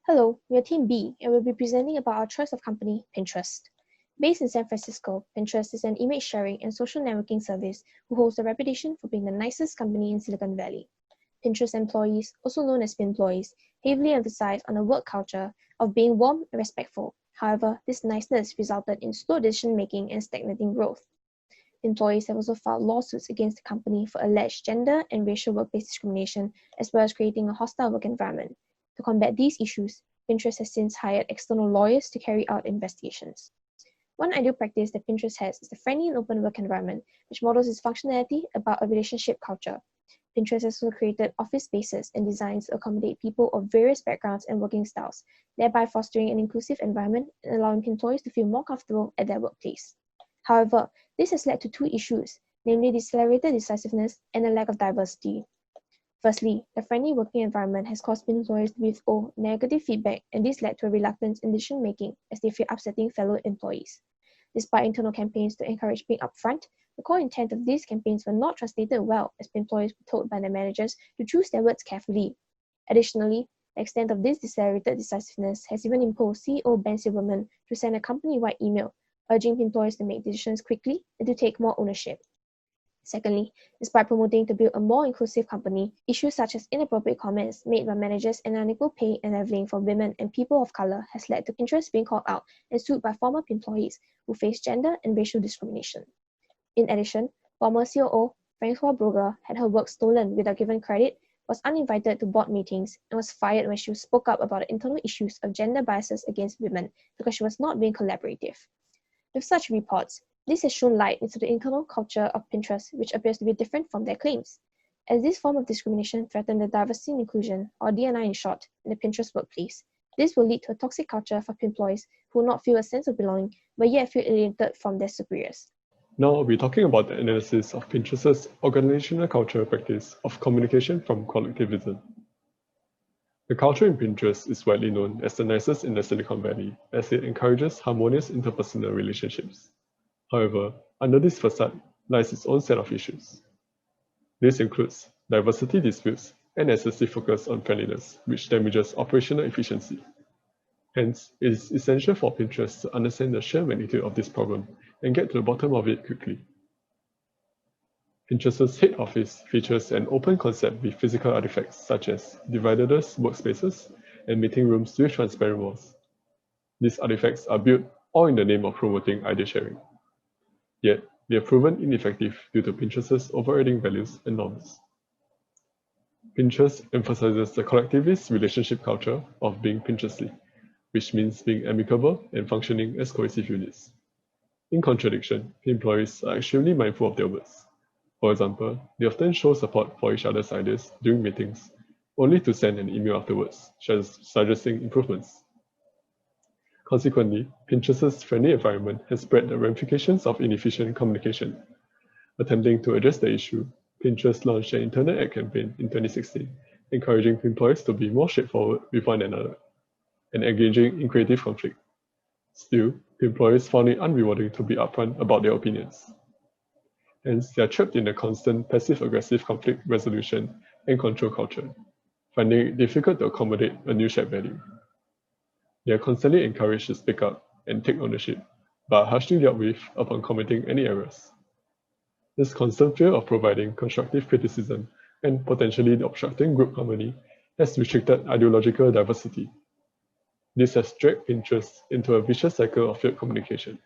Hello, we are Team B, and we'll be presenting about our choice of company, Pinterest. Based in San Francisco, Pinterest is an image sharing and social networking service who holds a reputation for being the nicest company in Silicon Valley. Pinterest employees, also known as Pinployees, heavily emphasize on a work culture of being warm and respectful. However, this niceness resulted in slow decision-making and stagnating growth. Employees have also filed lawsuits against the company for alleged gender and racial workplace discrimination, as well as creating a hostile work environment. To combat these issues, Pinterest has since hired external lawyers to carry out investigations. One ideal practice that Pinterest has is the friendly and open work environment, which models its functionality about a relationship culture. Pinterest has also created office spaces and designs to accommodate people of various backgrounds and working styles, thereby fostering an inclusive environment and allowing employees to feel more comfortable at their workplace. However, this has led to two issues, namely decelerated decisiveness and a lack of diversity. Firstly, the friendly working environment has caused employees to withhold negative feedback, and this led to a reluctance in decision-making as they fear upsetting fellow employees. Despite internal campaigns to encourage being upfront, the core intent of these campaigns were not translated well, as employees were told by their managers to choose their words carefully. Additionally, the extent of this decelerated decisiveness has even imposed CEO Ben Silverman to send a company-wide email urging employees to make decisions quickly and to take more ownership. Secondly, despite promoting to build a more inclusive company, issues such as inappropriate comments made by managers and unequal pay and leveling for women and people of color has led to Pinterest being called out and sued by former employees who face gender and racial discrimination. In addition, former COO Francois Brugger had her work stolen without giving credit, was uninvited to board meetings, and was fired when she spoke up about the internal issues of gender biases against women because she was not being collaborative. With such reports, this has shown light into the internal culture of Pinterest, which appears to be different from their claims. As this form of discrimination threatens the diversity and inclusion, or D&I in short, in the Pinterest workplace, this will lead to a toxic culture for employees who will not feel a sense of belonging, but yet feel alienated from their superiors. Now we're talking about the analysis of Pinterest's organizational culture practice of communication from collectivism. The culture in Pinterest is widely known as the nicest in the Silicon Valley, as it encourages harmonious interpersonal relationships. However, under this facade lies its own set of issues. This includes diversity disputes and excessive focus on friendliness, which damages operational efficiency. Hence, it is essential for Pinterest to understand the sheer magnitude of this problem and get to the bottom of it quickly. Pinterest's head office features an open concept with physical artifacts such as dividerless workspaces and meeting rooms with transparent walls. These artifacts are built all in the name of promoting idea sharing. Yet, they have proven ineffective due to Pinterest's overriding values and norms. Pinterest emphasizes the collectivist relationship culture of being Pinterestly, which means being amicable and functioning as cohesive units. In contradiction, employees are extremely mindful of their words. For example, they often show support for each other's ideas during meetings, only to send an email afterwards, suggesting improvements. Consequently, Pinterest's friendly environment has spread the ramifications of inefficient communication. Attempting to address the issue, Pinterest launched an internal ad campaign in 2016, encouraging employees to be more straightforward with one another and engaging in creative conflict. Still, employees found it unrewarding to be upfront about their opinions. Hence, they are trapped in a constant passive-aggressive conflict resolution and control culture, finding it difficult to accommodate a new shared value. They are constantly encouraged to speak up and take ownership, but are harshly dealt with upon committing any errors. This constant fear of providing constructive criticism and potentially obstructing group harmony has restricted ideological diversity. This has dragged Pinterest into a vicious cycle of failed communication.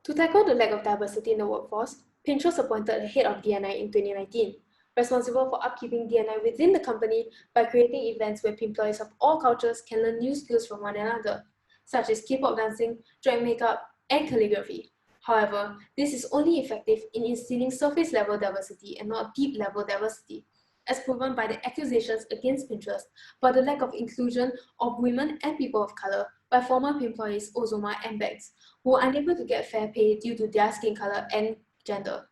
To tackle the lack of diversity in the workforce, Pinterest appointed a head of D&I in 2019, responsible for upkeeping D&I within the company by creating events where employees of all cultures can learn new skills from one another, such as K-pop dancing, drag makeup, and calligraphy. However, this is only effective in instilling surface-level diversity and not deep-level diversity, as proven by the accusations against Pinterest about the lack of inclusion of women and people of color by former employees Ozoma and Bex, who were unable to get fair pay due to their skin color and gender,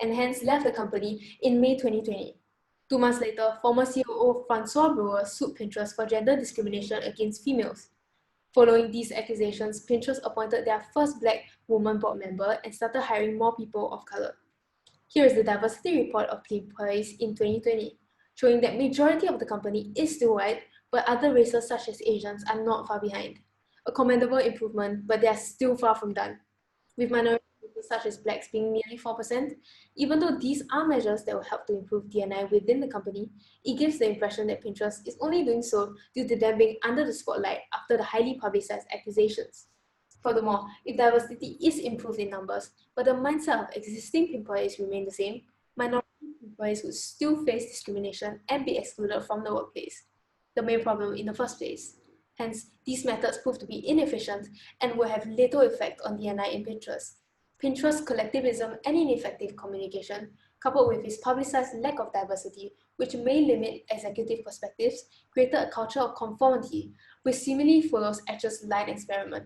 and hence left the company in May 2020. 2 months later, former COO Francois Brugger sued Pinterest for gender discrimination against females. Following these accusations, Pinterest appointed their first Black woman board member and started hiring more people of color. Here is the diversity report of employees in 2020, showing that majority of the company is still white, but other races such as Asians are not far behind. A commendable improvement, but they are still far from done. With minority groups such as Blacks being nearly 4%, even though these are measures that will help to improve D&I within the company, it gives the impression that Pinterest is only doing so due to them being under the spotlight after the highly publicized accusations. Furthermore, if diversity is improved in numbers, but the mindset of existing employees remain the same, minority employees would still face discrimination and be excluded from the workplace, the main problem in the first place. Hence, these methods prove to be inefficient and will have little effect on D&I in Pinterest. Pinterest's collectivism and ineffective communication, coupled with its publicized lack of diversity, which may limit executive perspectives, created a culture of conformity, which seemingly follows Etch's line experiment.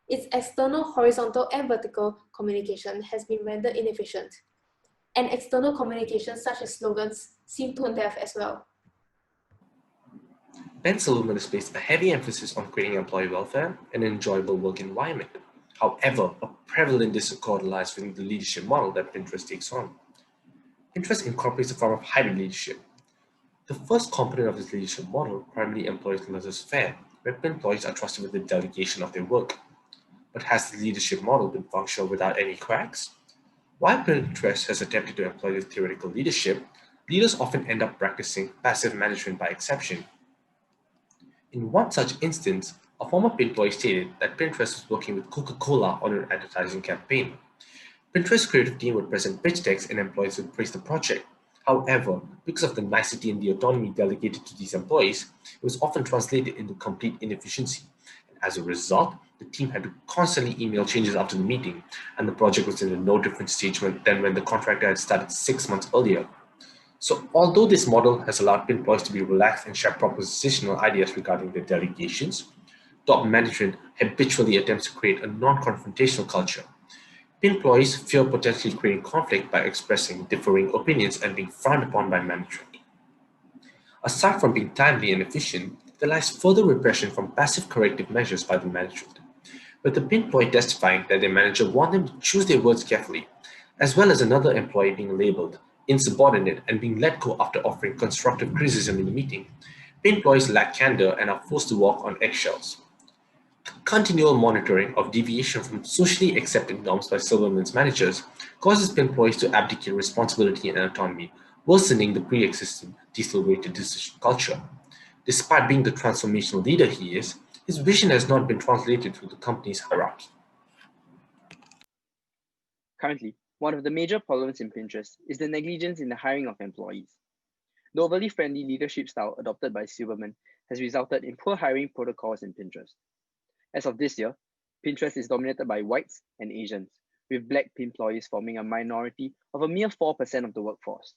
Its external horizontal and vertical communication has been rendered inefficient, and external communication such as slogans seem tone deaf as well. Ben Silverman has placed a heavy emphasis on creating employee welfare and an enjoyable work environment. However, a prevalent discord lies within the leadership model that Pinterest takes on. Pinterest incorporates a form of hybrid leadership. The first component of this leadership model primarily employs laissez-faire, where employees are trusted with the delegation of their work. But has the leadership model been functional without any cracks? While Pinterest has attempted to employ this theoretical leadership, leaders often end up practicing passive management by exception. In one such instance, a former employee stated that Pinterest was working with Coca-Cola on an advertising campaign. Pinterest's creative team would present pitch decks and employees would praise the project. However, because of the nicety and the autonomy delegated to these employees, it was often translated into complete inefficiency. And as a result, the team had to constantly email changes after the meeting, and the project was in a no different stage than when the contractor had started 6 months earlier. So although this model has allowed employees to be relaxed and share propositional ideas regarding their delegations, top management habitually attempts to create a non-confrontational culture. Employees fear potentially creating conflict by expressing differing opinions and being frowned upon by management. Aside from being timely and efficient, there lies further repression from passive corrective measures by the management, with the employee testifying that their manager wanted them to choose their words carefully, as well as another employee being labeled insubordinate and being let go after offering constructive criticism in the meeting. Employees lack candor and are forced to walk on eggshells. Continual monitoring of deviation from socially accepted norms by Silverman's managers causes employees to abdicate responsibility and autonomy, worsening the pre-existing diesel-weighted decision culture. Despite being the transformational leader he is, his vision has not been translated through the company's hierarchy. Currently, one of the major problems in Pinterest is the negligence in the hiring of employees. The overly friendly leadership style adopted by Silverman has resulted in poor hiring protocols in Pinterest. As of this year, Pinterest is dominated by whites and Asians, with Black employees forming a minority of a mere 4% of the workforce.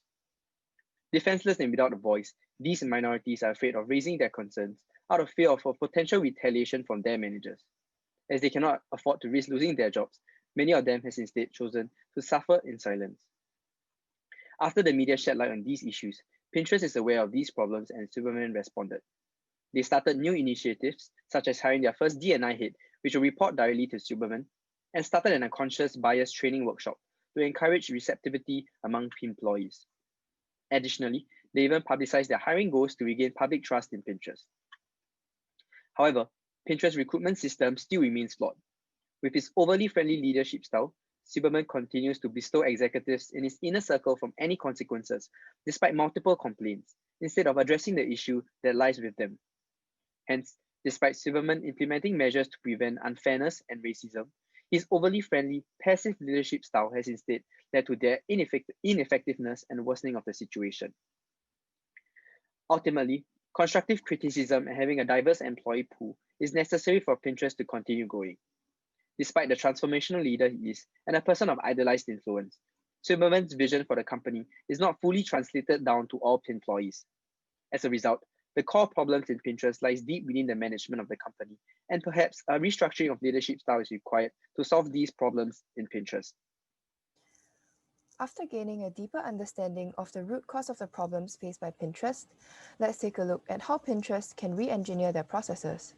Defenseless and without a voice, these minorities are afraid of raising their concerns out of fear of a potential retaliation from their managers. As they cannot afford to risk losing their jobs, many of them have instead chosen to suffer in silence. After the media shed light on these issues, Pinterest is aware of these problems and Silverman responded. They started new initiatives, such as hiring their first D&I head, which will report directly to Silverman, and started an unconscious bias training workshop to encourage receptivity among employees. Additionally, they even publicized their hiring goals to regain public trust in Pinterest. However, Pinterest's recruitment system still remains flawed. With his overly friendly leadership style, Silverman continues to bestow executives in his inner circle from any consequences, despite multiple complaints, instead of addressing the issue that lies with them. Hence, despite Silverman implementing measures to prevent unfairness and racism, his overly friendly, passive leadership style has instead led to their ineffectiveness and worsening of the situation. Ultimately, constructive criticism and having a diverse employee pool is necessary for Pinterest to continue growing. Despite the transformational leader he is and a person of idolized influence, Silverman's vision for the company is not fully translated down to all employees. As a result, the core problems in Pinterest lies deep within the management of the company, and perhaps a restructuring of leadership style is required to solve these problems in Pinterest. After gaining a deeper understanding of the root cause of the problems faced by Pinterest, let's take a look at how Pinterest can re-engineer their processes.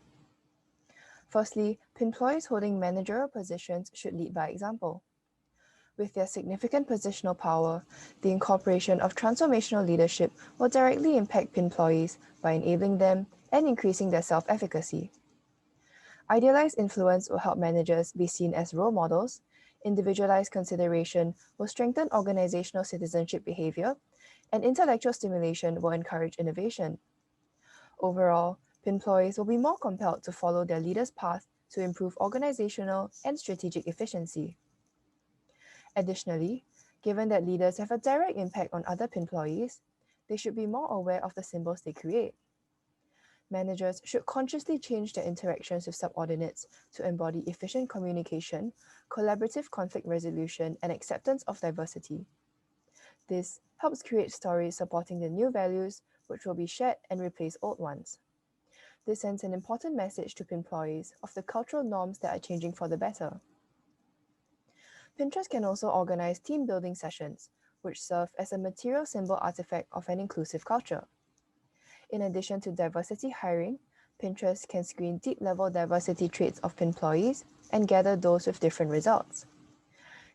Firstly, employees holding managerial positions should lead by example. With their significant positional power, the incorporation of transformational leadership will directly impact employees by enabling them and increasing their self-efficacy. Idealized influence will help managers be seen as role models. Individualized consideration will strengthen organizational citizenship behavior, and intellectual stimulation will encourage innovation. Overall, employees will be more compelled to follow their leader's path to improve organizational and strategic efficiency. Additionally, given that leaders have a direct impact on other employees, they should be more aware of the symbols they create. Managers should consciously change their interactions with subordinates to embody efficient communication, collaborative conflict resolution, and acceptance of diversity. This helps create stories supporting the new values, which will be shared and replace old ones. This sends an important message to employees of the cultural norms that are changing for the better. Pinterest can also organize team building sessions, which serve as a material symbol artifact of an inclusive culture. In addition to diversity hiring, Pinterest can screen deep-level diversity traits of employees and gather those with different results.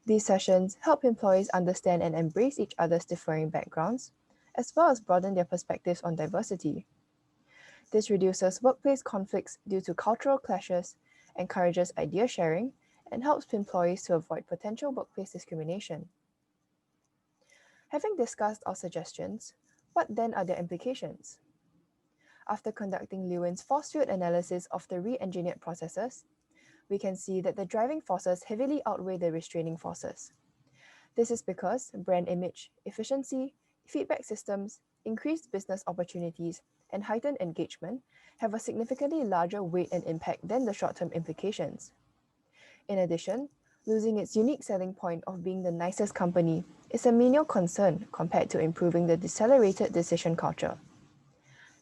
These sessions help employees understand and embrace each other's differing backgrounds, as well as broaden their perspectives on diversity. This reduces workplace conflicts due to cultural clashes, encourages idea sharing, and helps employees to avoid potential workplace discrimination. Having discussed our suggestions, what then are their implications? After conducting Lewin's force field analysis of the re-engineered processes, we can see that the driving forces heavily outweigh the restraining forces. This is because brand image, efficiency, feedback systems, increased business opportunities, and heightened engagement have a significantly larger weight and impact than the short-term implications. In addition, losing its unique selling point of being the nicest company is a menial concern compared to improving the decelerated decision culture.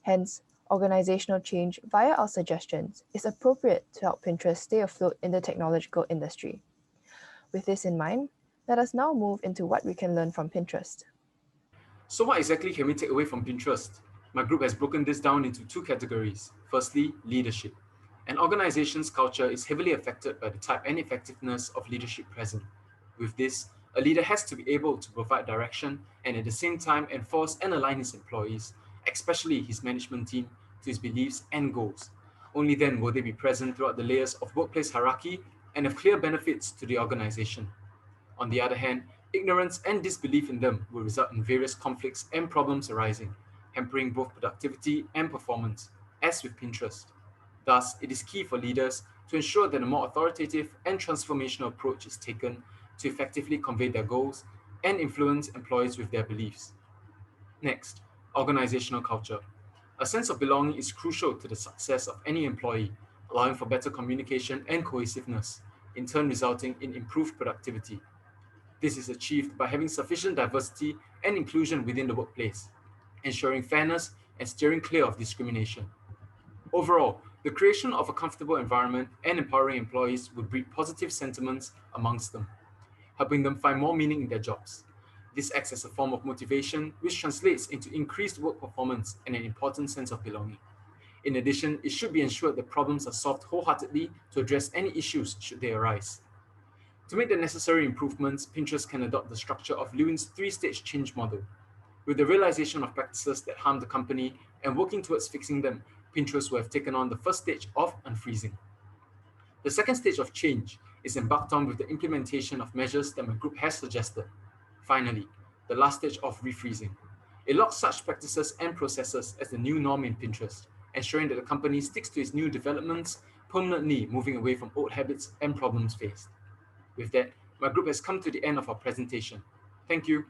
Hence, organizational change via our suggestions is appropriate to help Pinterest stay afloat in the technological industry. With this in mind, let us now move into what we can learn from Pinterest. So what exactly can we take away from Pinterest? My group has broken this down into two categories. Firstly, leadership. An organization's culture is heavily affected by the type and effectiveness of leadership present. With this, a leader has to be able to provide direction and at the same time enforce and align his employees, especially his management team, to his beliefs and goals. Only then will they be present throughout the layers of workplace hierarchy and have clear benefits to the organization. On the other hand, ignorance and disbelief in them will result in various conflicts and problems arising, hampering both productivity and performance, as with Pinterest. Thus, it is key for leaders to ensure that a more authoritative and transformational approach is taken to effectively convey their goals and influence employees with their beliefs. Next, organizational culture. A sense of belonging is crucial to the success of any employee, allowing for better communication and cohesiveness, in turn resulting in improved productivity. This is achieved by having sufficient diversity and inclusion within the workplace, ensuring fairness and steering clear of discrimination. Overall, the creation of a comfortable environment and empowering employees would breed positive sentiments amongst them, helping them find more meaning in their jobs. This acts as a form of motivation, which translates into increased work performance and an important sense of belonging. In addition, it should be ensured that problems are solved wholeheartedly to address any issues should they arise. To make the necessary improvements, Pinterest can adopt the structure of Lewin's three-stage change model. With the realization of practices that harm the company and working towards fixing them, Pinterest will have taken on the first stage of unfreezing. The second stage of change is embarked on with the implementation of measures that my group has suggested. Finally, the last stage of refreezing. It locks such practices and processes as the new norm in Pinterest, ensuring that the company sticks to its new developments, permanently moving away from old habits and problems faced. With that, my group has come to the end of our presentation. Thank you.